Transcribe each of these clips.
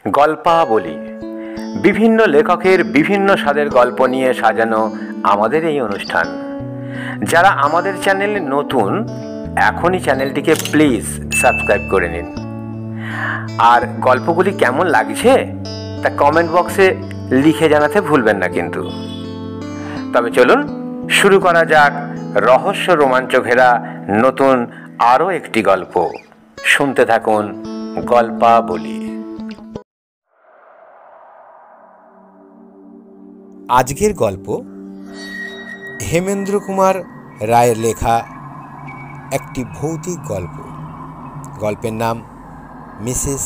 গল্পাবলী, বিভিন্ন লেখকের বিভিন্ন স্বাদের গল্প নিয়ে সাজানো আমাদের এই অনুষ্ঠান। যারা আমাদের চ্যানেলে নতুন, এখনই চ্যানেলটিকে প্লিজ সাবস্ক্রাইব করে নিন। আর গল্পগুলি কেমন লাগছে তা কমেন্ট বক্সে লিখে জানাতে ভুলবেন না কিন্তু। তবে চলুন শুরু করা যাক রহস্য রোমাঞ্চ ঘেরা নতুন আরও একটি গল্প। শুনতে থাকুন গল্পাবলী। আজকের গল্প হেমেন্দ্র কুমার রায়ের লেখা একটি ভৌতিক গল্প। গল্পের নাম মিসেস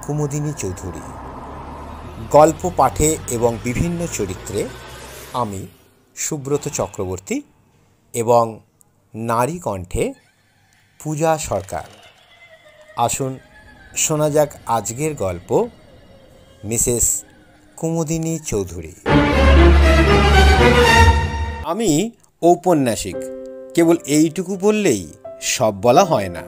কুমুদিনী চৌধুরী। গল্প পাঠে এবং বিভিন্ন চরিত্রে আমি সুব্রত চক্রবর্তী এবং নারী কণ্ঠে পূজা সরকার। আসুন শোনা যাক আজকের গল্প মিসেস কুমুদিনী চৌধুরী। আমি ঔপন্যাসিক, কেবল এইটুকু বললেই সব বলা হয় না।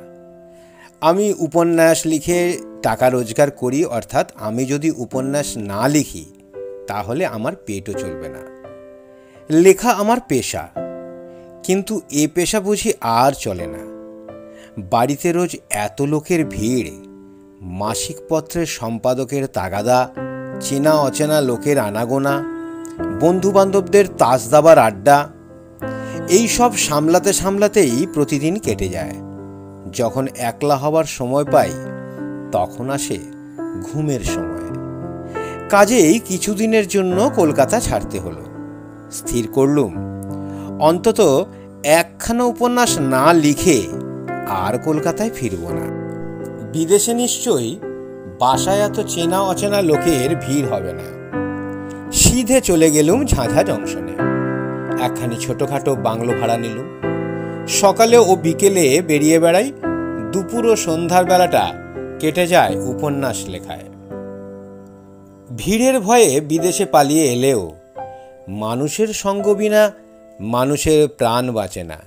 আমি উপন্যাস লিখে টাকা রোজগার করি, অর্থাৎ আমি যদি উপন্যাস না লিখি তাহলে আমার পেটও চলবে না। লেখা আমার পেশা, কিন্তু এ পেশা বুঝি আর চলে না। বাড়িতে রোজ এত লোকের ভিড়, মাসিক পত্রের সম্পাদকের তাগাদা, চেনা অচেনা লোকের আনাগোনা, বন্ধুবান্ধবদের তাস দাবার আড্ডা, এই সব সামলাতে সামলাতেই প্রতিদিন কেটে যায়। যখন একলা হবার সময় পাই তখন আসে ঘুমের সময়। কাজেই কিছুদিনের জন্য কলকাতা ছাড়তে হলো। স্থির করলুম অন্তত একখানা উপন্যাস না লিখে আর কলকাতায় ফিরব না। বিদেশে নিশ্চয়ই বাসায় এত চেনা অচেনা লোকের ভিড় হবে না। সিধে চলে গেলুম ঝাঁঝা জংশনে। একখানি ছোটোখাটো বাংলো ভাড়া নিলুম। সকালে ও বিকেলে বেরিয়ে বেড়াই। দুপুর ও সন্ধ্যার বেলাটা কেটে যায় উপন্যাস লেখায়। ভিড়ের ভয়ে বিদেশে পালিয়ে এলেও মানুষের সঙ্গ বিনা মানুষের প্রাণ বাঁচে না।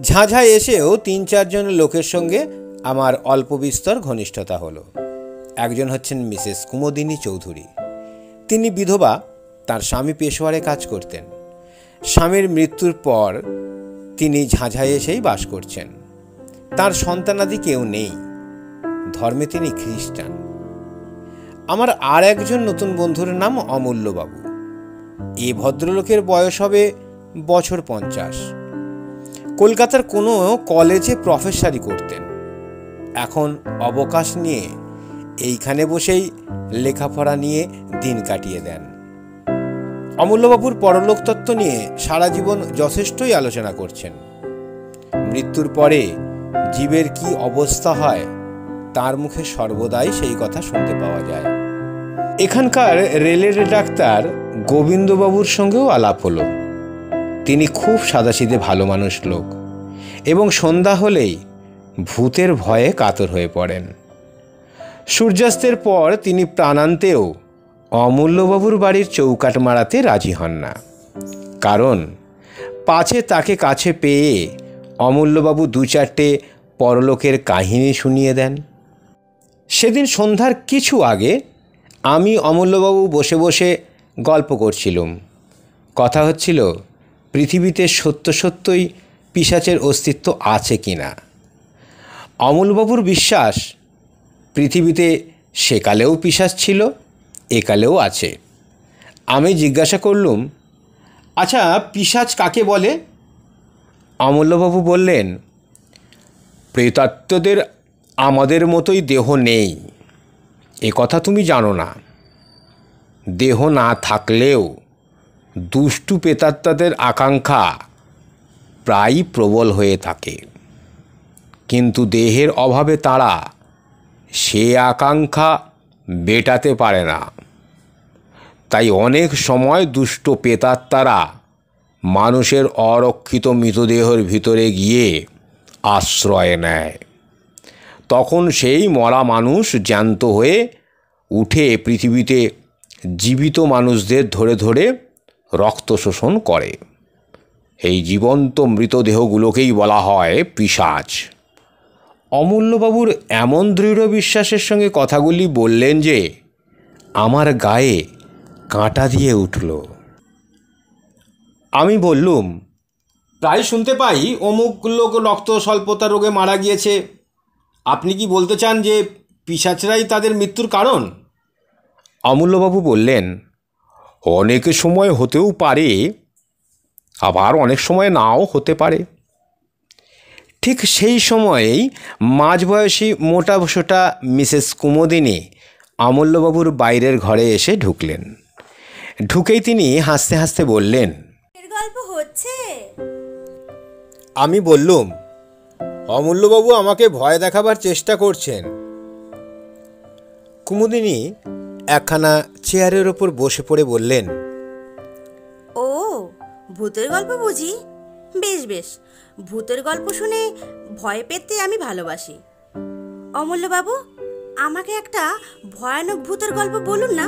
ঝাঁঝা এসেও ৩-৪ জন লোকের সঙ্গে আমার অল্প বিস্তর ঘনিষ্ঠতা হলো। একজন হচ্ছেন মিসেস কুমুদিনী চৌধুরী। তিনি বিধবা, তার স্বামী পেশোয়ারে কাজ করতেন। স্বামীর মৃত্যুর পর তিনি ঝাঁঝায় এসেই বাস করছেন। তার সন্তানাদি কেউ নেই, ধর্মে তিনি খ্রিস্টান। আমার আর একজন নতুন বন্ধুর নাম অমূল্যবাবু। এ ভদ্রলোকের বয়স হবে বছর 50। কলকাতার কোনো কলেজে প্রফেসরি করতেন। এখন অবকাশ নিয়ে এইখানে বসেই লেখাপড়া নিয়ে দিন কাটিয়ে দেন। অমূল্যবাবুর পরলোক তত্ত্ব নিয়ে সারা জীবন যথেষ্টই আলোচনা করছেন। মৃত্যুর পরে জীবের কি অবস্থা হয় তার মুখে সর্বদাই সেই কথা শুনতে পাওয়া যায়। এখানকার রেলের ডাক্তার গোবিন্দবাবুর সঙ্গেও আলাপ হলো। তিনি খুব সাদাসিধে ভালো মানুষ লোক এবং সন্ধ্যা হলেই ভূতের ভয়ে কাতর হয়ে পড়েন। সূর্যাস্তের পর তিনি প্রাণান্তেও অমূল্যবাবুর বাড়ির চৌকাঠ মারাতে রাজি হন না। কারণ পাছে তাকে কাছে পেয়ে অমূল্যবাবু 2-4টে পরলোকের কাহিনী শুনিয়ে দেন। সেদিন সন্ধ্যার কিছু আগে আমি অমূল্যবাবু বসে বসে গল্প করছিলুম। কথা হচ্ছিল পৃথিবীতে সত্য সত্যই পিশাচের অস্তিত্ব আছে কি না। অমূল্যবাবুর বিশ্বাস পৃথিবীতে সেকালেও পিশাচ ছিল, একালেও আছে। আমি জিজ্ঞাসা করলুম, আচ্ছা পিশাচ কাকে বলে? অমূল্যবাবু বললেন, প্রেতাত্মদের আমাদের মতোই দেহ নেই, এ কথা তুমি জানো না। দেহ না থাকলেও দুষ্টু প্রেতাত্মাদের আকাঙ্ক্ষা প্রায়ই প্রবল হয়ে থাকে, কিন্তু দেহের অভাবে তারা সে আকাঙ্ক্ষা মেটাতে পারে না। তাই অনেক সময় দুষ্ট প্রেতাত্মারা মানুষের অরক্ষিত মৃতদেহের ভিতরে গিয়ে আশ্রয় নেয়। তখন সেই মরা মানুষ জ্যান্ত হয়ে উঠে পৃথিবীতে জীবিত মানুষদের ধরে ধরে রক্ত শোষণ করে। এই জীবন্ত মৃতদেহগুলোকেই বলা হয় পিশাচ। অমূল্যবাবুর এমন দৃঢ় বিশ্বাসের সঙ্গে কথাগুলি বললেন যে আমার গায়ে কাঁটা দিয়ে উঠল। আমি বললুম, প্রায় শুনতে পাই অমুক লোক রক্ত স্বল্পতা রোগে মারা গিয়েছে। আপনি কি বলতে চান যে পিশাচরাই তাদের মৃত্যুর কারণ? অমূল্যবাবু বললেন, অনেক সময় হতেও পারে, আবার অনেক সময় নাও হতে পারে। ঠিক সেই সময়েই মাঝবয়সী মোটা সোটা মিসেস কুমুদিনী অমূল্যবাবুর বাইরের ঘরে এসে ঢুকলেন। ঢুকেই তিনি হাসতে হাসতে বললেন, গল্প হচ্ছে। আমি বললুম, অমূল্যবাবু আমাকে ভয় দেখাবার চেষ্টা করছেন। কুমুদিনী একখানা চেয়ারের ওপর বসে পড়ে বললেন, ও ভূতের গল্প বুঝি? বেশ বেশ, ভূতের গল্প শুনে ভয় পেতে আমি ভালোবাসি। অমূল্যবাবু, আমাকে একটা ভয়ানক ভূতের গল্প বলুন না।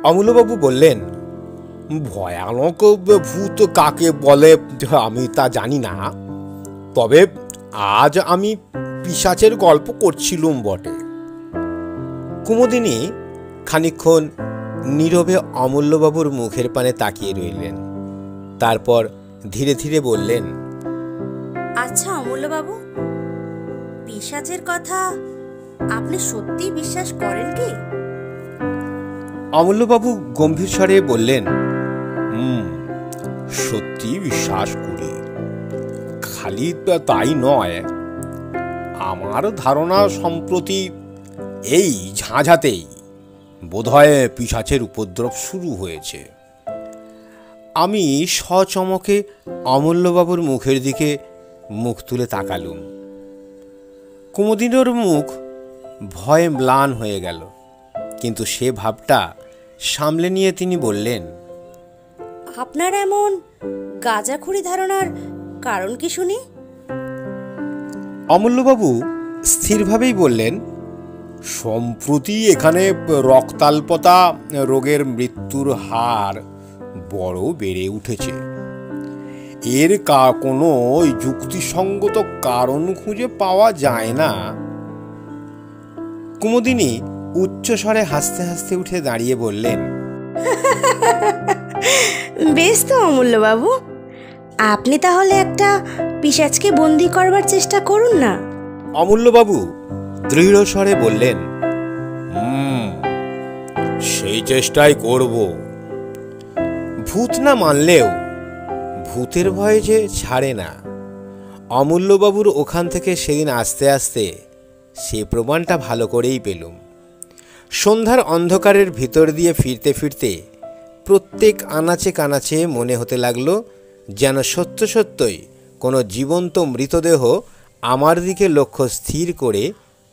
অমূল্যবাবু বললেন, ভয়ানক ভূত কাকে বলে আমি তা জানি না, তবে আজ আমি পিশাচের গল্প করছিলুম বটে। কুমুদিনী খানিকক্ষণ নীরবে অমূল্যবাবুর মুখের পানে তাকিয়ে রইলেন। তারপর ধীরে ধীরে বললেন, আচ্ছা অমূল্যবাবু, পিশাচের কথা আপনি সত্যি বিশ্বাস করেন কি? অমূল্যবাবু গম্ভীর স্বরে বললেন, সত্যি বিশ্বাস করি। খালি তাই নয়, আমার ধারণা সম্প্রতি এই ঝাঁঝাতেই বোধহয় পিশাচের উপদ্রব শুরু হয়েছে। আমি সচমকে অমূল্যবাবুর মুখের দিকে মুখ তুলে তাকালুম। কুমুদিনীর মুখ ভয়ে ম্লান হয়ে গেল, কিন্তু সে ভাবটা সামলে নিয়ে তিনি বললেন, আপনার এমন গাঁজাখুরি ধারণার কারণ কি শুনি? অমূল্যবাবু স্থিরভাবেই বললেন, সম্প্রতি এখানে রক্তাল্পতা রোগের মৃত্যুর হার বড় বেড়ে উঠেছে। এর কোনো যুক্তিসঙ্গত কারণ খুঁজে পাওয়া যায় না। কুমুদিনী উচ্চস্বরে হাসতে হাসতে উঠে দাঁড়িয়ে বললেন, বেশ তো অমূল্যবাবু, আপনি তাহলে একটা পিশাচকে বন্দি করবার চেষ্টা করুন না। অমূল্যবাবু দৃঢ় স্বরে বললেন, সেই চেষ্টাই করব। ভূত না মানলেও ভূতের ভয় যে ছাড়ে না, অমূল্যবাবুর ওখান থেকে সেদিন আসতে আসতে সে প্রমাণটা ভালো করেই পেলুম। সন্ধ্যার অন্ধকারের ভিতর দিয়ে ফিরতে ফিরতে প্রত্যেক আনাচে কানাচে মনে হতে লাগলো যেন সত্য সত্যই কোনো জীবন্ত মৃতদেহ আমার দিকে লক্ষ্য স্থির করে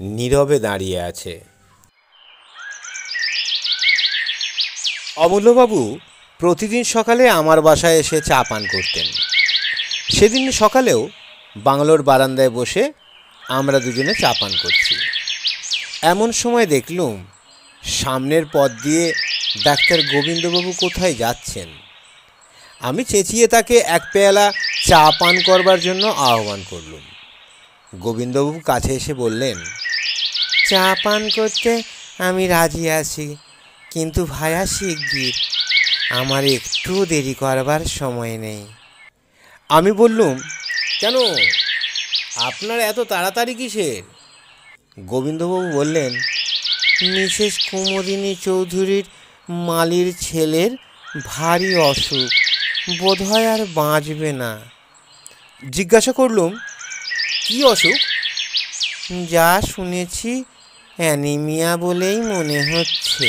নীরবে দাঁড়িয়ে আছে। অমূল্যবাবু প্রতিদিন সকালে আমার বাসায় এসে চা পান করতেন। সেদিন সকালেও বাংলোর বারান্দায় বসে আমরা দুজনে চা পান করছি। এমন সময় দেখলুম সামনের পথ দিয়ে ডাক্তার গোবিন্দবাবু কোথায় যাচ্ছেন। আমি চেঁচিয়ে তাকে এক পেয়ালা চা পান করবার জন্য আহ্বান করলুম। গোবিন্দবাবু কাছে এসে বললেন, চা পান করতে আমি রাজি আছি, কিন্তু ভায়া শিগগির, আমার একটু দেরি করবার সময় নেই। আমি বললুম, কেন, আপনার এত তাড়াতাড়ি কিসের? গোবিন্দবাবু বললেন, মিসেস কুমুদিনী চৌধুরীর মালির ছেলের ভারী অসুখ, বোধহয় আর বাঁচবে না। জিজ্ঞাসা করলুম, কি অসুখ? যা শুনেছি অ্যানিমিয়া বলেই মনে হচ্ছে।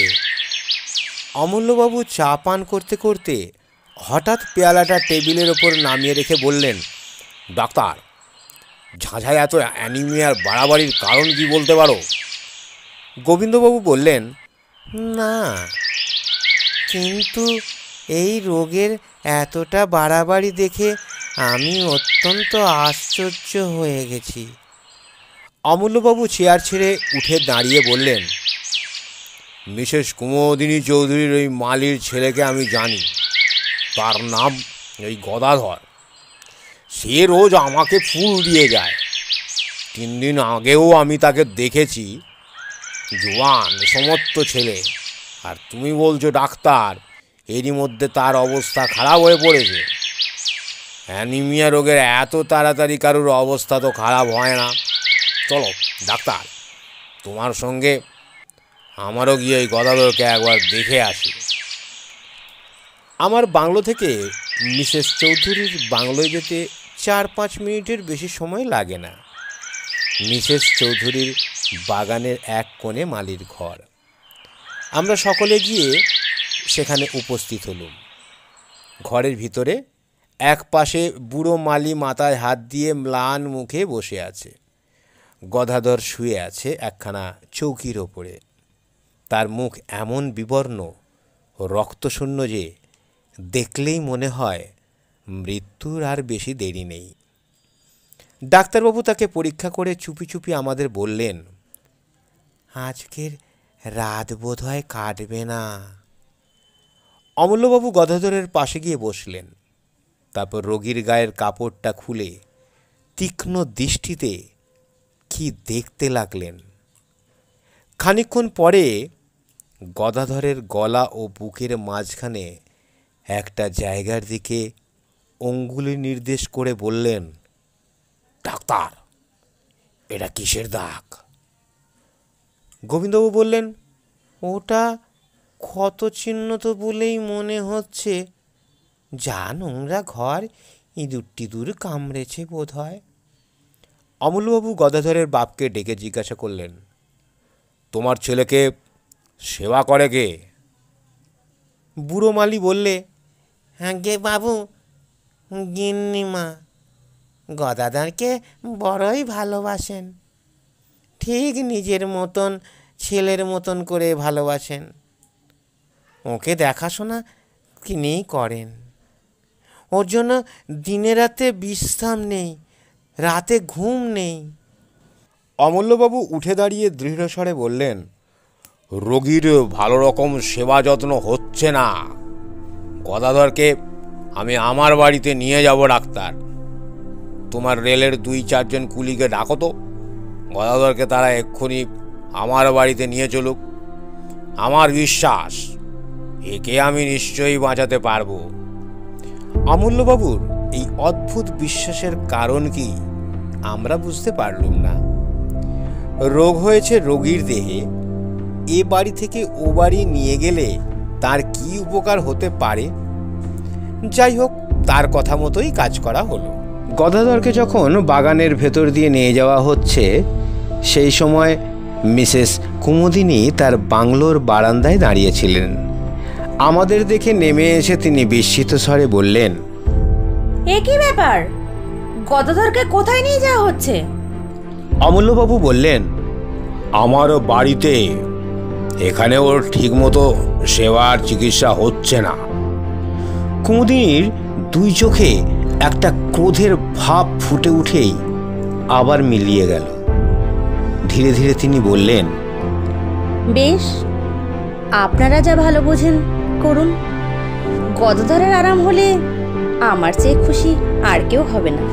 অমূল্যবাবু চা পান করতে করতে হঠাৎ পেয়ালাটা টেবিলের ওপর নামিয়ে রেখে বললেন, ডাক্তার, ঝাঁঝায় এত অ্যানিমিয়ার বাড়াবাড়ির কারণ কি বলতে পারো? গোবিন্দবাবু বললেন, না, কিন্তু এই রোগের এতটা বাড়াবাড়ি দেখে আমি অত্যন্ত আশ্চর্য হয়ে গেছি। অমূল্যবাবু চেয়ার ছেড়ে উঠে দাঁড়িয়ে বললেন, মিসেস কুমুদিনী চৌধুরীর ওই মালির ছেলেকে আমি জানি, তার নাম ওই গদাধর। সে রোজ আমাকে ফুল দিয়ে যায়। 3 দিন আগেও আমি তাকে দেখেছি, জোয়ান সমর্থ ছেলে, আর তুমি বলছো ডাক্তার এরই মধ্যে তার অবস্থা খারাপ হয়ে পড়েছে। অ্যানিমিয়া রোগের এত তাড়াতাড়ি কারোর অবস্থা তো খারাপ হয় না। চলো ডাক্তার, তোমার সঙ্গে আমারও গিয়ে ওই গদাধরকে একবার দেখে আসি। আমার বাংলো থেকে মিসেস চৌধুরীর বাংলোয় যেতে 4-5 মিনিটের বেশি সময় লাগে না। মিসেস চৌধুরীর বাগানের এক কোণে মালির ঘর। আমরা সকলে গিয়ে সেখানে উপস্থিত হলুম। ঘরের ভিতরে এক পাশে বুড়ো মালি মাথায় হাত দিয়ে ম্লান মুখে বসে আছে। গদাধর শুয়ে আছে একখানা চৌকির ওপরে। তার মুখ এমন বিবর্ণ ও রক্তশূন্য যে দেখলেই মনে হয় মৃত্যুর আর বেশি দেরি নেই। ডাক্তারবাবু তাকে পরীক্ষা করে চুপি চুপি আমাদের বললেন, আজকের রাত বোধ হয় কাটবে না। অমূল্যবাবু গদাধরের পাশে গিয়ে বসলেন। তারপর রোগীর গায়ের কাপড়টা খুলে তীক্ষ্ণ দৃষ্টিতে কি দেখতে লাগলেন। খানিকক্ষণ পরে গদাধরের গলা ও বুকের মাঝখানে একটা জায়গার দিকে অঙ্গুলি নির্দেশ করে বললেন, ডাক্তার, এটা কিসের দাগ? গোবিন্দবাবু বললেন, ওটা ক্ষত চিহ্ন তো বলেই মনে হচ্ছে। যা নোংরা ঘর, ইঁদুর টিঁদুর কামড়েছে বোধ হয়। অমূল্যবাবু গদাধরের বাপকে ডেকে জিজ্ঞাসা করলেন, তোমার ছেলেকে সেবা করে কে? বুড়ো মালি বললে, আগে বাবু, গিন্নিমা গদাধরকে বড়ই ভালোবাসেন, ঠিক নিজের মতন ছেলের মতন করে ভালোবাসেন। ওকে দেখাশোনা তিনিই করেন। ওর জন্য দিনে রাতে বিশ্রাম নেই, রাতে ঘুম নেই। অমূল্যবাবু উঠে দাঁড়িয়ে দৃঢ়স্বরে বললেন, রোগীর ভালো রকম সেবা যত্ন হচ্ছে না। গদাধরকে আমি আমার বাড়িতে নিয়ে যাব ডাক্তার। তোমার রেলের 2-4 জন কুলিকে ডাকো তো, গদাধরকে তারা এক্ষুনি আমার বাড়িতে নিয়ে চলুক। আমার বিশ্বাস একে আমি নিশ্চয়ই বাঁচাতে পারবো। অমূল্যবাবুর এই অদ্ভুত বিশ্বাসের কারণ কি আমরা বুঝতে পারলুম না। রোগ হয়েছে রোগীর দেহে, এ বাড়ি থেকে ও বাড়ি নিয়ে গেলে তার কি উপকার হতে পারে? যাই হোক, তার কথা মতোই কাজ করা হলো। গদাধরকে যখন বাগানের ভেতর দিয়ে নিয়ে যাওয়া হচ্ছে, সেই সময় মিসেস কুমুদিনী তার বাংলোর বারান্দায় দাঁড়িয়েছিলেন। আমাদের দেখে নেমে এসে তিনি বিস্মিত স্বরে বললেন, এ কি ব্যাপার? গদাধরকে কোথায় নিয়ে যাওয়া হচ্ছে? অমূল্যবাবু বললেন, আমার বাড়িতে। এখানে ওর ঠিকমতো সেবা আর চিকিৎসা হচ্ছে না। কুমুদিনীর 2 চোখে একটা ক্রোধের ভাব ফুটে উঠেই আবার মিলিয়ে গেল। ধীরে ধীরে তিনি বললেন, বেশ, আপনারা যা ভালো বোঝেন করুন। গদাধরের আরাম হলে আমার চেয়ে খুশি আর কেউ হবে না।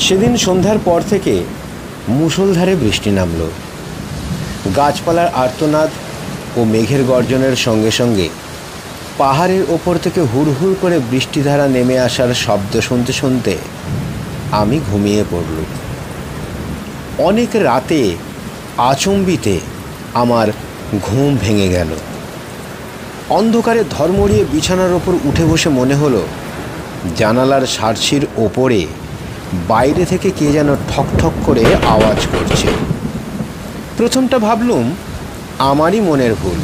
সেদিন সন্ধ্যার পর থেকে মুষলধারে বৃষ্টি নামল। গাছপালার আর্তনাদ ও মেঘের গর্জনের সঙ্গে সঙ্গে পাহাড়ের ওপর থেকে হুড়হুড় করে বৃষ্টিধারা নেমে আসার শব্দ শুনতে শুনতে আমি ঘুমিয়ে পড়লুম। অনেক রাতে আচম্বিতে আমার ঘুম ভেঙে গেল। অন্ধকারে ধর্মড়িয়ে বিছানার ওপর উঠে বসে মনে হলো জানালার সার্সির ওপরে বাইরে থেকে কে যেন ঠক ঠক করে আওয়াজ করছে। প্রথমটা ভাবলুম আমারই মনের ভুল।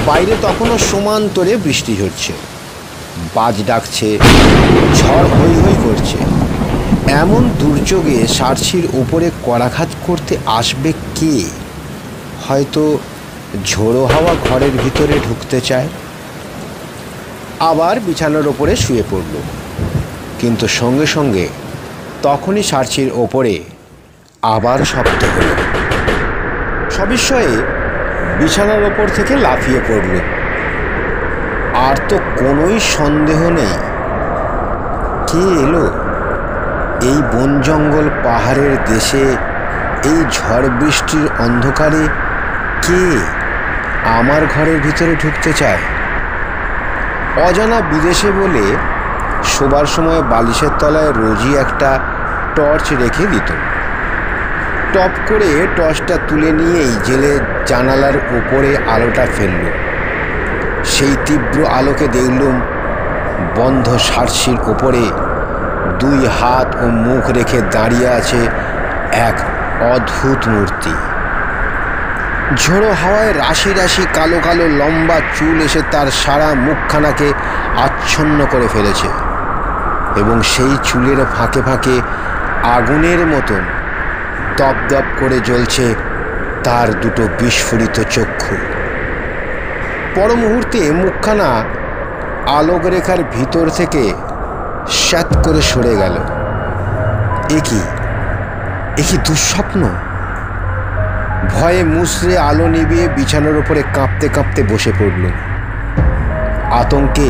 বাইরে তখনও সমান্তরে বৃষ্টি ঝরছে, বাজ ডাকছে, ঝড় হৈ হৈ করছে। এমন দুর্যোগে সার্সির ওপরে করাঘাত করতে আসবে কে? হয়তো ঝোড়ো হাওয়া ঘরের ভিতরে ঢুকতে চায়। আবার বিছানার ওপরে শুয়ে পড়ল, কিন্তু সঙ্গে সঙ্গে তখনই সার্সির ওপরে আবার শব্দ হল। সবিস্ময়ে বিছানার ওপর থেকে লাফিয়ে পড়ল। আর তো কোনোই সন্দেহ নেই, কে এলো এই বন জঙ্গল পাহাড়ের দেশে, এই ঝড় বৃষ্টির অন্ধকারে কে আমার ঘরের ভিতরে ঢুকতে চায়? অজানা বিদেশে বলে শোবার সময় বালিশের তলায় রোজই একটা টর্চ রেখে দিত। টপ করে টর্চটা তুলে নিয়েই জেলে জানালার ওপরে আলোটা ফেলল। সেই তীব্র আলোকে দেখলুম বন্ধ সার্সির ওপরে 2 হাত ও মুখ রেখে দাঁড়িয়ে আছে এক অদ্ভুত মূর্তি। ঝোড়ো হাওয়ায় রাশি রাশি কালো কালো লম্বা চুল এসে তার সারা মুখখানাকে আচ্ছন্ন করে ফেলেছে, এবং সেই চুলের ফাঁকে ফাঁকে আগুনের মতন দপদপ করে জ্বলছে তার 2 বিস্ফোরিত চক্ষু। পর মুহূর্তে মুখখানা আলোক রেখার ভিতর থেকে স্যাৎ করে সরে গেল। এ কি দুঃস্বপ্ন? ভয়ে মুচড়ে আলো নিভিয়ে বিছানার উপরে কাঁপতে কাঁপতে বসে পড়ল। আতঙ্কে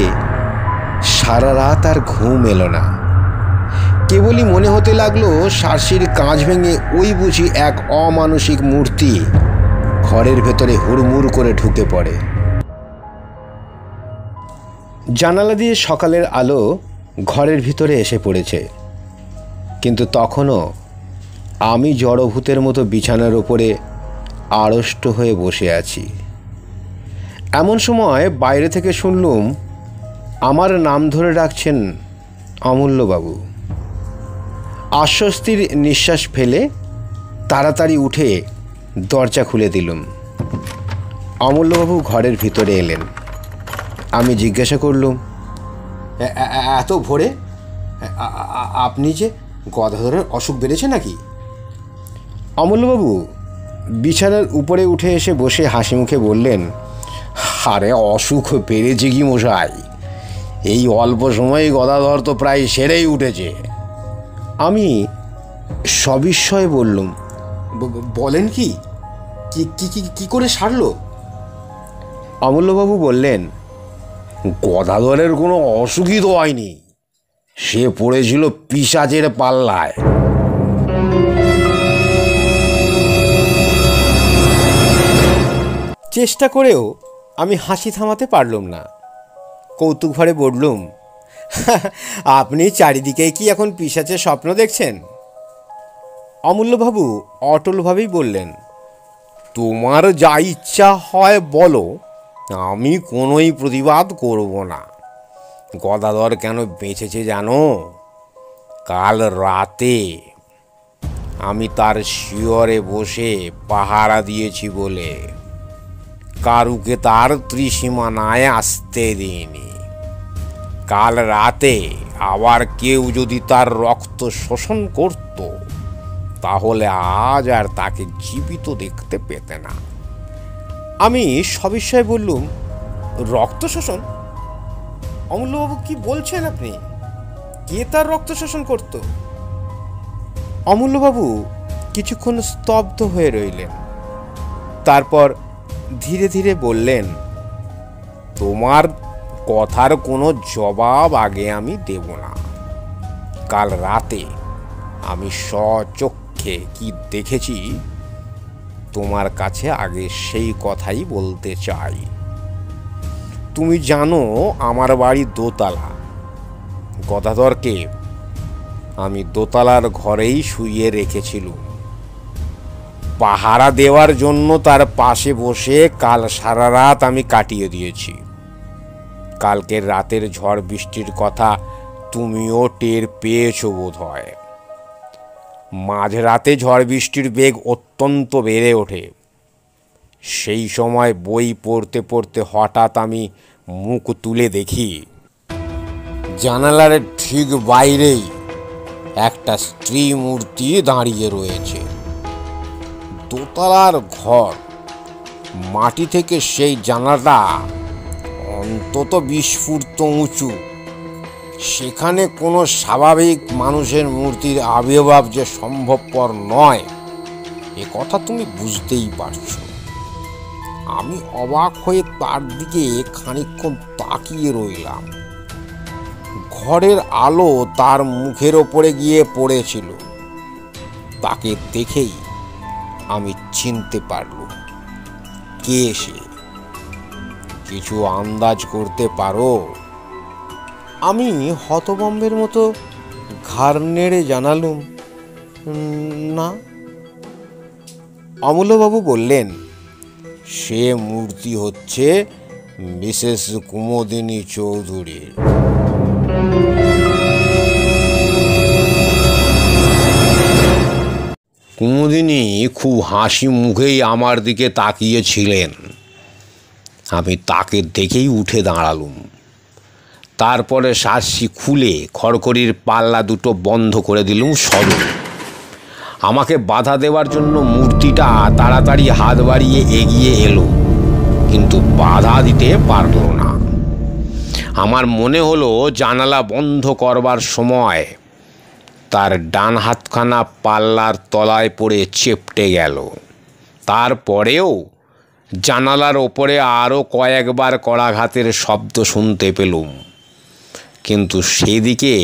সারা রাত আর ঘুম এলো না। কেবলই মনে হতে লাগলো সার্সির কাঁচ ভেঙে ওই বুঝি এক অমানসিক মূর্তি ঘরের ভেতরে হুড়মুড় করে ঢুকে পড়ে। জানালা দিয়ে সকালের আলো ঘরের ভিতরে এসে পড়েছে, কিন্তু তখনও আমি জড়ভূতের মতো বিছানার ওপরে আড়ষ্ট হয়ে বসে আছি। এমন সময় বাইরে থেকে শুনলুম আমার নাম ধরে ডাকছেন অমূল্যবাবু। আশ্বস্তির নিঃশ্বাস ফেলে তাড়াতাড়ি উঠে দরজা খুলে দিলুম। অমূল্যবাবু ঘরের ভিতরে এলেন। আমি জিজ্ঞাসা করলুম, এত ভোরে আপনি যে গদাধরের অসুখ বেড়েছে নাকি? অমূল্যবাবু বিছানার উপরে উঠে এসে বসে হাসি মুখে বললেন, আরে অসুখ বেড়েছে কি মশাই, এই অল্প সময়ে গদাধর তো প্রায় সেরেই উঠেছে। আমি সবিস্ময়ে বললুম, বলেন কি? কি করে সারল? অমূল্যবাবু বললেন, গদাধরের কোনো অসুখই তো হয়নি, সে পড়েছিল পিশাচের পাল্লায়। চেষ্টা করেও আমি হাসি থামাতে পারলুম না। কৌতুক ভরে বললুম, আপনি চারিদিকে কি এখন পিশাচের স্বপ্ন দেখছেন? অমূল্যবাবু অটলভাবেই বললেন, তোমার যা ইচ্ছা হয় বলো, আমি কোনোই প্রতিবাদ করব না। গদাধর কেন বেঁচেছে জানো? কাল রাতে আমি তার শিয়রে বসে পাহারা দিয়েছি বলে কারুকে তার ত্রিসীমানায় আসতে দিইনি। কাল রাতে আবার কেউ যদি তার রক্ত শোষণ করত, তাহলে আজ আর তাকে জীবিত দেখতে পেতে না। আমি সবিস্ময়ে বললুম, রক্ত শোষণ? অমূল্যবাবু কি বলছেন আপনি? কে তার রক্ত শোষণ করত? অমূল্যবাবু কিছুক্ষণ স্তব্ধ হয়ে রইলেন। তারপর ধীরে ধীরে বললেন, তোমার কথার কোনো জবাব আগে আমি দেব না। কাল রাতে আমি স্বচক্ষে কি দেখেছি তোমার কাছে আগে সেই কথাই বলতে চাই। তুমি জানো আমার বাড়ি দোতলা। গদাধরকে আমি দোতলার ঘরেই শুইয়ে রেখেছিলুম। পাহারা দেওয়ার জন্য তার পাশে বসে কাল সারা রাত আমি কাটিয়ে দিয়েছি। কালকের রাতের ঝড় বৃষ্টির কথা তুমিও টের পেয়েছো বোধ হয়। মাঝরাতে ঝড় বৃষ্টির বেগ অত্যন্ত বেড়ে ওঠে। সেই সময় বই পড়তে পড়তে হঠাৎ আমি মুখ তুলে দেখি জানালার ঠিক বাইরেই একটা স্ত্রী মূর্তি দাঁড়িয়ে রয়েছে। দোতলার ঘর, মাটি থেকে সেই জানালাটা অন্তত 20 ফুট তো উঁচু। সেখানে কোনো স্বাভাবিক মানুষের মূর্তির আবির্ভাব যে সম্ভবপর নয়, এ কথা তুমি বুঝতেই পারছো। আমি অবাক হয়ে তার দিকে খানিকক্ষণ তাকিয়ে রইলাম। ঘরের আলো তার মুখের ওপরে গিয়ে পড়েছিল। তাকে দেখেই আমি চিনতে পারলুম কে সে। কিছু আন্দাজ করতে পারো? আমি হতভম্বের মতো ঘাড় নেড়ে জানালুম, না। অমূল্যবাবু বললেন, সে মূর্তি হচ্ছে মিসেস কুমুদিনী চৌধুরীর। কুমুদিনী খুব হাসি মুখেই আমার দিকে তাকিয়েছিলেন। আমি তাকে দেখেই উঠে দাঁড়ালুম। তারপরে শার্সি খুলে খড়খড়ির পাল্লা দুটো বন্ধ করে দিলুম সদল। আমাকে বাধা দেওয়ার জন্য মূর্তিটা তাড়াতাড়ি হাত বাড়িয়ে এগিয়ে এলো, কিন্তু বাধা দিতে পারল না। আমার মনে হলো জানালা বন্ধ করবার সময় তার ডান হাতখানা পাল্লার তলায় পড়ে চেপটে গেল। তারপরেও জানালার ওপরে আরও কয়েকবার কড়াঘাতের শব্দ শুনতে পেলুম, কিন্তু সেদিকে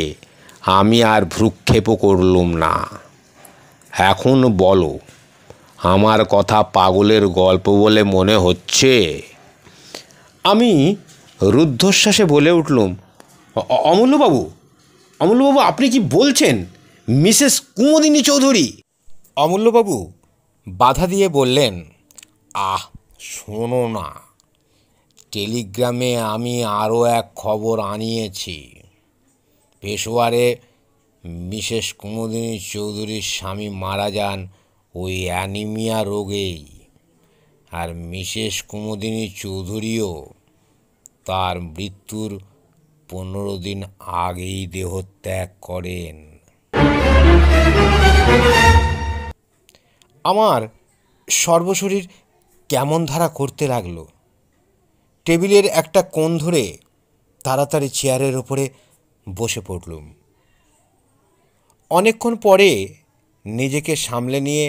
আমি আর ভ্রুক্ষেপও করলুম না। এখন বলো, আমার কথা পাগলের গল্প বলে মনে হচ্ছে? আমি রুদ্ধশ্বাসে বলে উঠলুম, অমূল্যবাবু, অমূল্যবাবু, আপনি কি বলছেন? মিসেস কুমুদিনী চৌধুরী? অমূল্যবাবু বাধা দিয়ে বললেন, শোনো না, টেলিগ্রামে আমি আরও এক খবর আনিয়েছি। পেশোয়ারে মিসেস কুমুদিনী চৌধুরীর স্বামী মারা যান ওই অ্যানিমিয়া রোগেই, আর মিসেস কুমুদিনী চৌধুরীও তার মৃত্যুর 15 দিন আগেই দেহত্যাগ করেন। আমার সর্বশরীর কেমন ধারা করতে লাগলো। টেবিলের একটা কোণ ধরে তাড়াতাড়ি চেয়ারের ওপরে বসে পড়লুম। অনেকক্ষণ পরে নিজেকে সামলে নিয়ে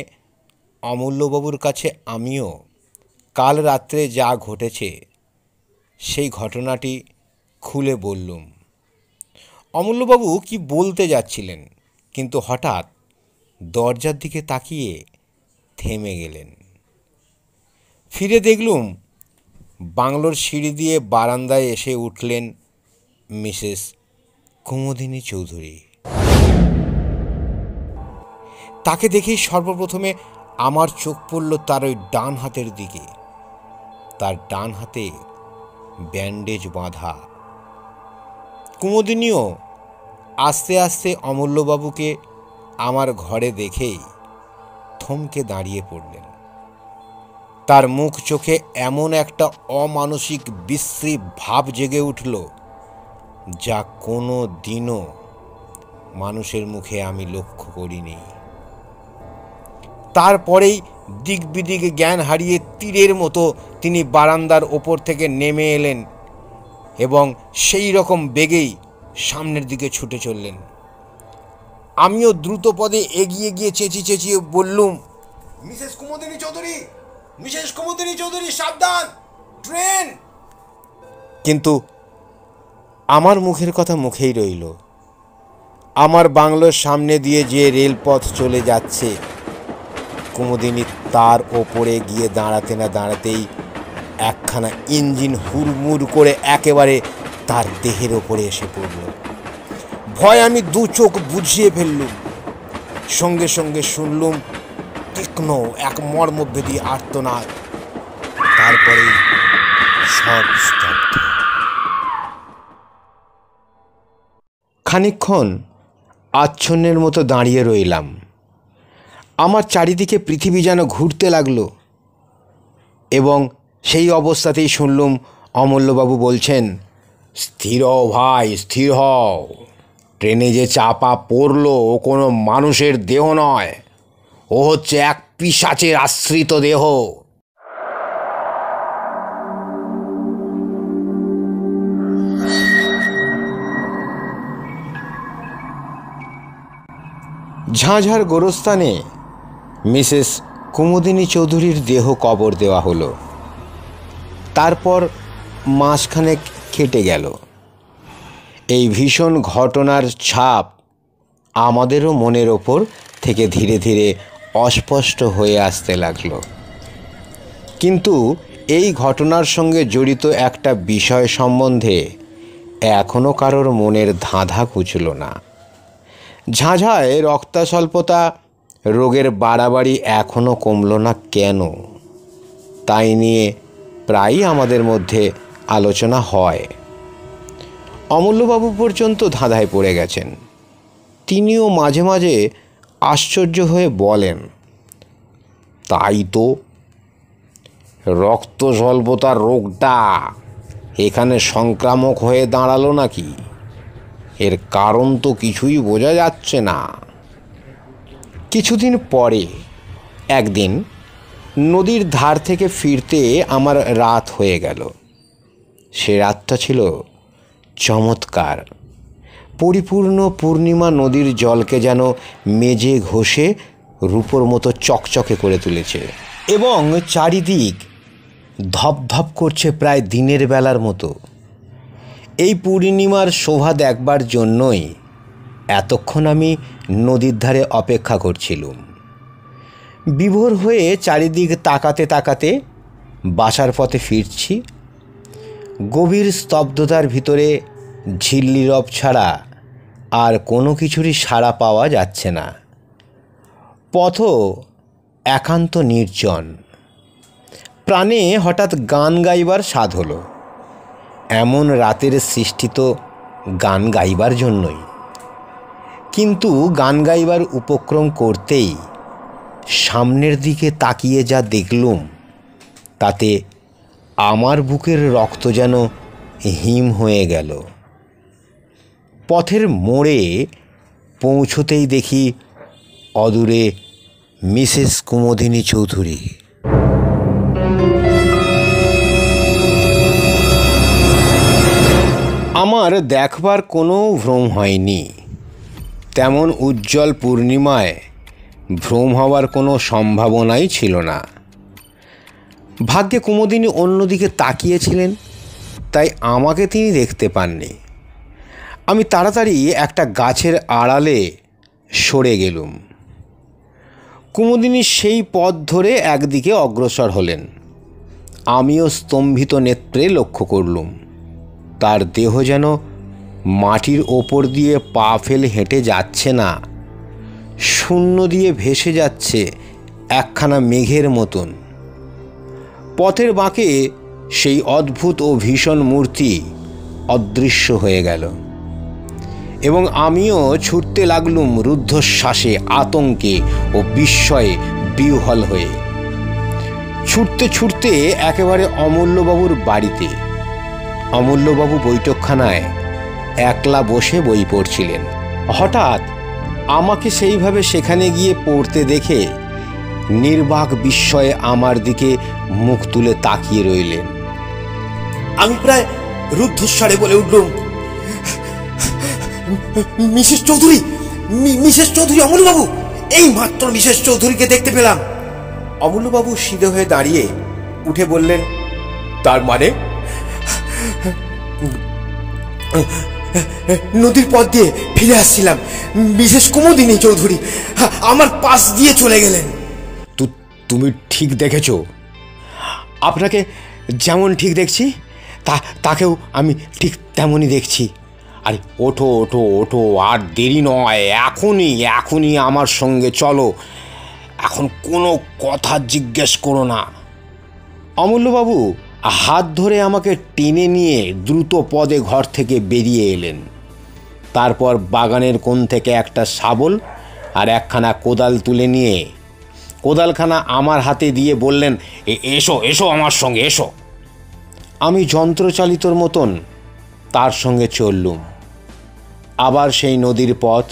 অমূল্যবাবুর কাছে আমিও কাল রাত্রে যা ঘটেছে সেই ঘটনাটি খুলে বললুম। অমূল্যবাবু কি বলতে যাচ্ছিলেন, কিন্তু হঠাৎ দরজার দিকে তাকিয়ে থেমে গেলেন। ফিরে দেখলুম বাংলোর সিঁড়ি দিয়ে বারান্দায় এসে উঠলেন মিসেস কুমুদিনী চৌধুরী। তাকে দেখেই সর্বপ্রথমে আমার চোখ পড়ল তার ওই ডান হাতের দিকে। তার ডান হাতে ব্যান্ডেজ বাঁধা। কুমুদিনীও আস্তে আস্তে অমূল্যবাবুকে আমার ঘরে দেখেই থমকে দাঁড়িয়ে পড়লেন। তার মুখ চোখে এমন একটা অমানসিক বিশ্রী ভাব জেগে উঠল, যা কোনো দিনও মানুষের মুখে আমি লক্ষ্য করিনি। তারপরেই দিক বিদিক জ্ঞান হারিয়ে তীরের মতো তিনি বারান্দার ওপর থেকে নেমে এলেন এবং সেই রকম বেগেই সামনের দিকে ছুটে চললেন। আমিও দ্রুত পদে এগিয়ে গিয়ে চেঁচিয়ে চেঁচিয়ে বললুম, মিসেস কুমুদিনী চৌধুরী, মিসেস কুমুদিনী চৌধুরী, সাবধান, ট্রেন! কিন্তু আমার মুখের কথা মুখেই রইল। আমার বাংলোর সামনে দিয়ে যে রেলপথ চলে যাচ্ছে, কুমুদিনী তার ওপরে গিয়ে দাঁড়াতে না দাঁড়াতেই একখানা ইঞ্জিন হুড়মুড় করে একেবারে তার দেহের ওপরে এসে পড়ল। ভয় আমি দু চোখ বুঝিয়ে ফেললুম। সঙ্গে সঙ্গে শুনলুম তীক্ষ্ণ এক মর্মভেদী আর্তনাদ। তারপরে সব স্তব্ধ। খানিকক্ষণ আচ্ছন্নের মতো দাঁড়িয়ে রইলাম। আমার চারিদিকে পৃথিবী যেন ঘুরতে লাগলো, এবং সেই অবস্থাতেই শুনলুম অমূল্যবাবু বলছেন, স্থির হও ভাই, স্থির হও। ট্রেনে যে চাপা পড়লো ও কোনো মানুষের দেহ নয়, ও হচ্ছে এক পিশাচের আশ্রিত দেহ। ঝাঁঝার গোরস্থানে মিসেস কুমুদিনী চৌধুরীর দেহ কবর দেওয়া হলো। তারপর মাসখানেক কেটে গেল। এই ভীষণ ঘটনার ছাপ আমাদেরও মনের ওপর থেকে ধীরে ধীরে অস্পষ্ট হয়ে আসতে লাগলো। কিন্তু এই ঘটনার সঙ্গে জড়িত একটা বিষয় সম্বন্ধে এখনও কারোর মনের ধাঁধা ঘুচল না। ঝাঁঝায় রক্তস্বল্পতা রোগের বাড়াবাড়ি এখনও কমল না কেন, তাই নিয়ে প্রায়ই আমাদের মধ্যে আলোচনা হয়। অমূল্যবাবু পর্যন্ত ধাঁধায় পড়ে গেছেন। তিনিও মাঝে মাঝে আশ্চর্য হয়ে বলেন, তাই তো, রক্তস্বল্পতার রোগটা এখানে সংক্রামক হয়ে দাঁড়ালো নাকি? এর কারণ তো কিছুই বোঝা যাচ্ছে না। কিছুদিন পরে একদিন নদীর ধার থেকে ফিরতে আমার রাত হয়ে গেল। সে রাতটা ছিল চমৎকার। পরিপূর্ণ পূর্ণিমা নদীর জলকে যেন মেজে ঘষে রূপোর মতো চকচকে করে তুলেছে এবং চারিদিক ধপধপ করছে প্রায় দিনের বেলার মতো। এই পূর্ণিমার শোভা দেখবার জন্যই এতক্ষণ আমি নদীর ধারে অপেক্ষা করছিলুম। বিভোর হয়ে চারিদিক তাকাতে তাকাতে বাসার পথে ফিরছি। গভীর স্তব্ধতার ভিতরে ঝিল্লিরব ছাড়া আর কোনো কিছুরই সাড়া পাওয়া যাচ্ছে না। পথও একান্ত নির্জন। প্রাণে হঠাৎ গান গাইবার স্বাদ হলো। এমন রাতের সৃষ্টি তো গান গাইবার জন্যই। কিন্তু গান গাইবার উপক্রম করতেই সামনের দিকে তাকিয়ে যা দেখলুম, তাতে আমার বুকের রক্ত যেন হিম হয়ে গেল। পথের মোড়ে পৌঁছতেই দেখি অদূরে মিসেস কুমুদিনী চৌধুরী। আমার দেখবার কোনো ভ্রম হয়নি। তেমন উজ্জ্বল পূর্ণিমায় ভ্রম হওয়ার কোনো সম্ভাবনাই ছিল না। ভাগ্যে কুমুদিনী অন্যদিকে তাকিয়েছিলেন, তাই আমাকে তিনি দেখতে পাননি। আমি তাড়াতাড়ি একটা গাছের আড়ালে সরে গেলুম। কুমুদিনী সেই পথ ধরে একদিকে অগ্রসর হলেন। আমিও স্তম্ভিত নেত্রে লক্ষ্য করলুম তার দেহ যেন মাটির ওপর দিয়ে পা ফেলে হেঁটে যাচ্ছে না, শূন্য দিয়ে ভেসে যাচ্ছে একখানা মেঘের মতন। পথের বাঁকে সেই অদ্ভুত ও ভীষণ মূর্তি অদৃশ্য হয়ে গেল এবং আমিও ছুটতে লাগলুম রুদ্ধশ্বাসে, আতঙ্কে ও বিস্ময়ে বিহ্বল হয়ে। ছুটতে ছুটতে একেবারে অমূল্যবাবুর বাড়িতে। অমূল্যবাবু বৈঠকখানায় একলা বসে বই পড়ছিলেন। হঠাৎ আমাকে সেইভাবে সেখানে গিয়ে পড়তে দেখে নির্বাক বিস্ময়ে আমার দিকে মুখ তুলে তাকিয়ে রইলেন। আমি প্রায় রুদ্ধস্বরে বলে উঠলুম, মিসেস চৌধুরী, মিসেস চৌধুরী, অমূল্যবাবু, এই মাত্র মিসেস চৌধুরীকে দেখতে পেলাম। অমূল্যবাবু সিধে হয়ে দাঁড়িয়ে উঠে বললেন, তার মানে? নদীর পথ দিয়ে ফিরে আসছিলাম, মিসেস কুমুদিনী চৌধুরী আমার পাশ দিয়ে চলে গেলেন। তুমি ঠিক দেখেছ? আপনাকে যেমন ঠিক দেখছি তাকেও আমি ঠিক তেমনই দেখছি। আরে ওঠো ওঠো ওঠো, আর দেরি নয়, এখনই আমার সঙ্গে চলো। এখন কোনো কথা জিজ্ঞেস করো না। অমূল্যবাবু হাত ধরে আমাকে টেনে নিয়ে দ্রুত পদে ঘর থেকে বেরিয়ে এলেন। তারপর বাগানের কোণ থেকে একটা শাবল আর একখানা কোদাল তুলে নিয়ে কোদালখানা আমার হাতে দিয়ে বললেন, এসো এসো আমার সঙ্গে এসো। আমি যন্ত্রচালিতর মতন তার সঙ্গে চললুম। আবার সেই নদীর পথ,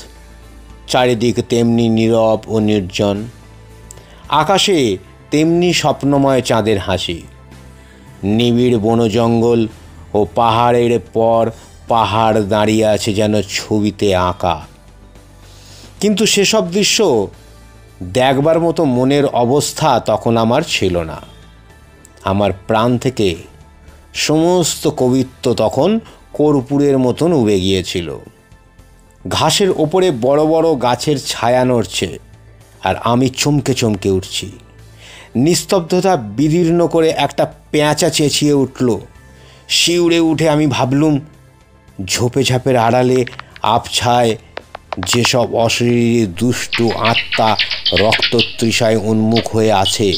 চারিদিক তেমনি নীরব ও নির্জন। আকাশে তেমনি স্বপ্নময় চাঁদের হাসি। নিবিড় বনজঙ্গল ও পাহাড়ের পর পাহাড় দাঁড়িয়ে আছে যেন ছবিতে আঁকা। কিন্তু সেসব দৃশ্য দেখবার মতো মনের অবস্থা তখন আমার ছিল না। আমার প্রাণ থেকে সমস্ত কবিত্ব তখন কর্পূরের মতন উবে গিয়েছিল। ঘাসের ওপরে বড় বড় গাছের ছায়া নড়ছে, আর আমি চমকে চমকে উঠছি। নিস্তব্ধতা বিদীর্ণ করে একটা পেঁচা চেঁচিয়ে উঠল। শিউরে উঠে আমি ভাবলুম, ঝোপে ঝাপের আড়ালে আবছায় যেসব অশরীরী দুষ্টু আত্মা রক্ততৃষায় উন্মুখ হয়ে আছে,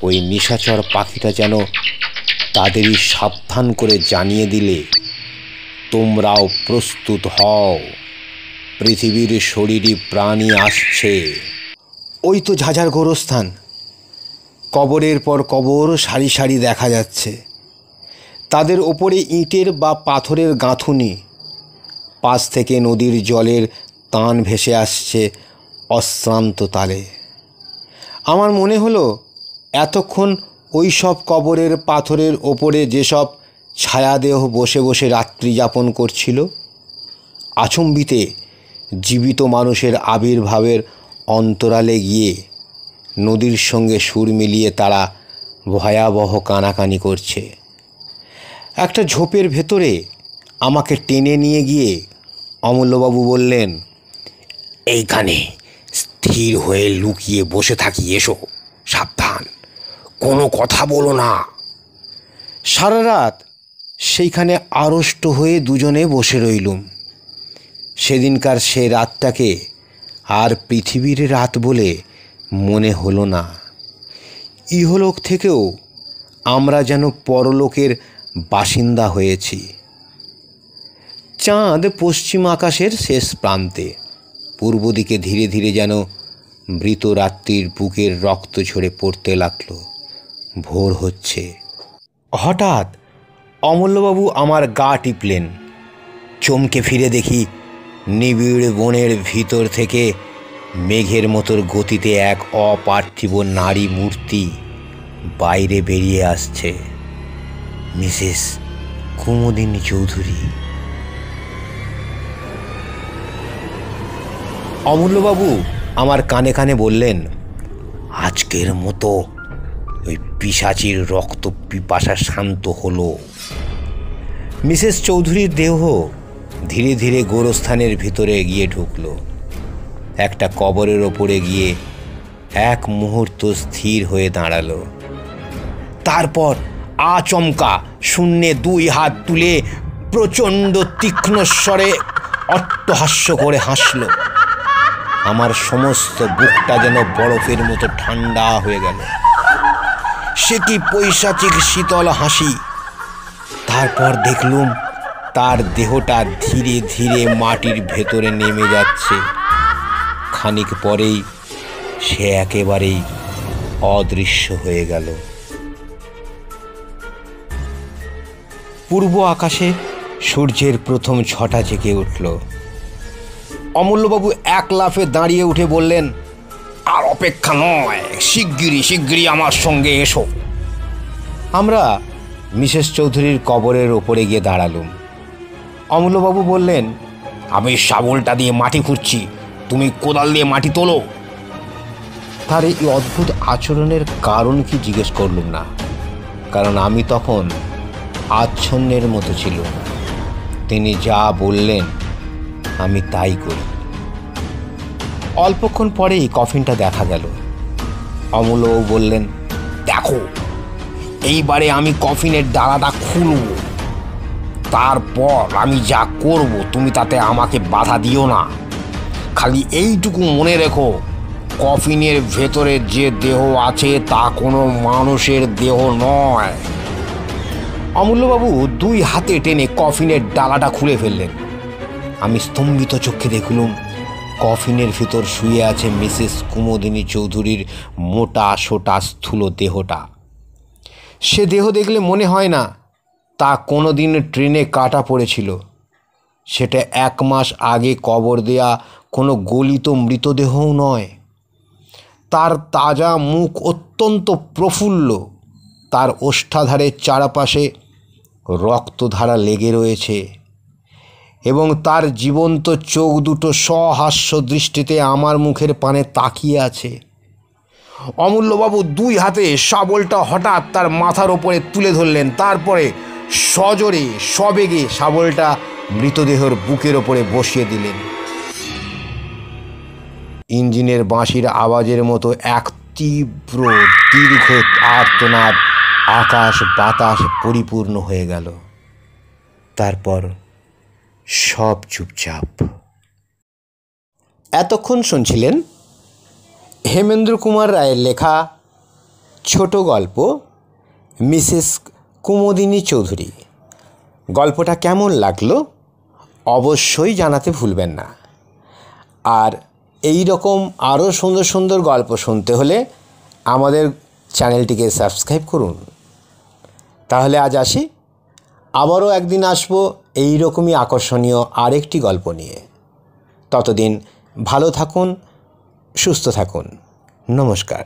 ওই নিশাচর পাখিটা যেন তাদেরই সাবধান করে জানিয়ে দিলে, তোমরাও প্রস্তুত হও, পৃথিবীর শরীরী প্রাণী আসছে। ওই তো ঝাঝার গোরস্থান, কবরের পর কবর সারি সারি দেখা যাচ্ছে। তাদের ওপরে ইটের বা পাথরের গাঁথুনি, পাশ থেকে নদীর জলের তান ভেসে আসছে অশ্রান্ত তালে। আমার মনে হলো এতক্ষণ ওই সব কবরের পাথরের ওপরে যেসব ছায়াদেহ বসে বসে রাত্রি যাপন করছিল, আচম্বিতে জীবিত মানুষের আবির্ভাবের অন্তরালে গিয়ে নদীর সঙ্গে সুর মিলিয়ে তারা ভয়াবহ কানাকানি করছে। একটা ঝোপের ভেতরে আমাকে টেনে নিয়ে গিয়ে অমূল্যবাবু বললেন, এইখানে স্থির হয়ে লুকিয়ে বসে থাকি, এসো, সাবধান, কোনো কথা বলো না। সারা রাত সেইখানে আড়ষ্ট হয়ে দুজনে বসে রইলুম। সেদিনকার সে রাতটাকে আর পৃথিবীর রাত বলে মনে হলো না। ইহলোক থেকেও আমরা যেন পরলোকের বাসিন্দা হয়েছি। চাঁদ পশ্চিম আকাশের শেষ প্রান্তে, পূর্ব দিকে ধীরে ধীরে যেন মৃত রাত্রির বুকের রক্ত ঝরে পড়তে লাগল। ভোর হচ্ছে। হঠাৎ অমূল্যবাবু আমার গা টিপলেন। চমকে ফিরে দেখি নিবিড় বনের ভিতর থেকে মেঘের মতোর গতিতে এক অপার্থিব নারী মূর্তি বাইরে বেরিয়ে আসছে। মিসেস কুমুদিনী চৌধুরী। অমূল্যবাবু আমার কানে কানে বললেন, আজকের মতো ওই পিশাচির রক্ত পিপাসা শান্ত হলো। মিসেস চৌধুরীর দেহ ধীরে ধীরে গোরস্থানের ভিতরে গিয়ে ঢুকল। একটা কবরের ওপরে গিয়ে এক মুহূর্ত স্থির হয়ে দাঁড়ালো। তারপর আচমকা শূন্যে দুই হাত তুলে প্রচণ্ড তীক্ষ্ণ স্বরে অট্টহাস্য করে হাসল। আমার সমস্ত বুকটা যেন বরফের মতো ঠান্ডা হয়ে গেল। সে কি পৈশাচিক শীতল হাসি! তারপর দেখলুম তার দেহটা ধীরে ধীরে মাটির ভেতরে নেমে যাচ্ছে। খানিক পরেই সে একেবারেই অদৃশ্য হয়ে গেল। পূর্ব আকাশে সূর্যের প্রথম ছটা জেগে উঠল। অমূল্যবাবু এক লাফে দাঁড়িয়ে উঠে বললেন, আর অপেক্ষা নয়, শিগগিরই শিগগিরই আমার সঙ্গে এসো। আমরা মিসেস চৌধুরীর কবরের ওপরে গিয়ে দাঁড়ালুম। অমূল্যবাবু বললেন, আমি শাবলটা দিয়ে মাটি খুঁড়ছি, তুমি কোদাল দিয়ে মাটি তোলো। তার এই অদ্ভুত আচরণের কারণ কি জিজ্ঞেস করলুম না, কারণ আমি তখন আচ্ছন্নের মতো ছিল। তিনি যা বললেন আমি তাই করি। অল্পক্ষণ পরেই কফিনটা দেখা গেল। অমূল্যবাবু বললেন, দেখো, এইবারে আমি কফিনের ডালাটা খুলব, তারপর আমি যা করব তুমি তাতে আমাকে বাধা দিও না। খালি এইটুকু মনে রেখো, কফিনের ভেতরে যে দেহ আছে তা কোনো মানুষের দেহ নয়। অমূল্যবাবু দুই হাতে টেনে কফিনের ডালাটা খুলে ফেললেন। আমি স্তম্ভিত চোখে দেখলুম কফিনের ভিতর শুয়ে আছে মিসেস কুমুদিনী চৌধুরীর মোটা সোটা স্থূল দেহটা। সে দেহ দেখলে মনে হয় না তা কোনো দিন ট্রেনে কাটা পড়েছিল। সেটা 1 মাস আগে কবর দেয়া কোনো গলিত মৃতদেহও নয়। তার তাজা মুখ অত্যন্ত প্রফুল্ল, তার ওষ্ঠাধারের চারপাশে রক্তধারা লেগে রয়েছে এবং তার জীবন্ত চোখ দুটো সহাস্য দৃষ্টিতে আমার মুখের পানে তাকিয়ে আছে। অমূল্যবাবু 2 হাতে শাবলটা হঠাৎ তার মাথার ওপরে তুলে ধরলেন। তারপরে সজোরে সবেগে শাবলটা মৃতদেহর বুকের ওপরে বসিয়ে দিলেন। ইঞ্জিনের বাঁশির আওয়াজের মতো এক তীব্র দীর্ঘ আর্তনাদ আকাশ বাতাস পরিপূর্ণ হয়ে গেল। তারপর সব চুপচাপ। এতক্ষণ শুনছিলেন হেমেন্দ্র কুমার রায়ের লেখা ছোট গল্প মিসেস কুমুদিনী চৌধুরী। গল্পটা কেমন লাগলো অবশ্যই জানাতে ভুলবেন না। আর এই রকম আরও সুন্দর সুন্দর গল্প শুনতে হলে আমাদের চ্যানেলটিকে সাবস্ক্রাইব করুন। তাহলে আজ আসি, আবারও একদিন আসবো এই রকমই আকর্ষণীয় আরেকটি গল্প নিয়ে। ততদিন ভালো থাকুন, সুস্থ থাকুন। নমস্কার।